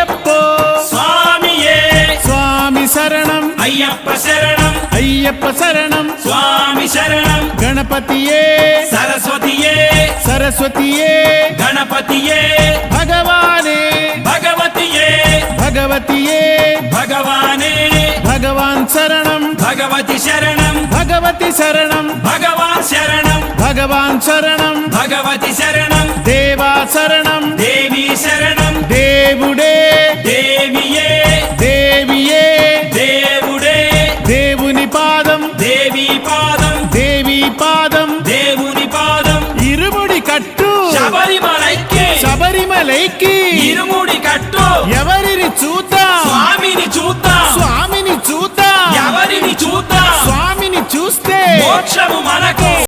అయ్యప్పో స్వామియే స్వామి శరణం అయ్యప్ప శరణం అయ్యప్ప శరణం స్వామి శరణం గణపతియే సరస్వతియే సరస్వతియే గణపతియే భగవానే భగవతియే భగవతియే భగవానే భగవాన్ శరణం భగవతి శరణం భగవతి శరణం భగవాన్ శరణం భగవాన్ శరణం భగవతి శరణం దేవా శరణం దేవి శరణం దేవుడే దేవియే దేవియే దేవుడే దేవుని పాదం దేవి పాదం దేవి పాదం దేవుని పాదం ఇరుముడి కట్టు శబరిమలైకి శబరిమలైకి ఇరుముడి కట్టు ఎవరిని చూద్దాం స్వామిని చూద్దాం స్వామిని చూద్దాం ఎవరిని చూద్దాం స్వామిని చూస్తే మోక్షము మనకు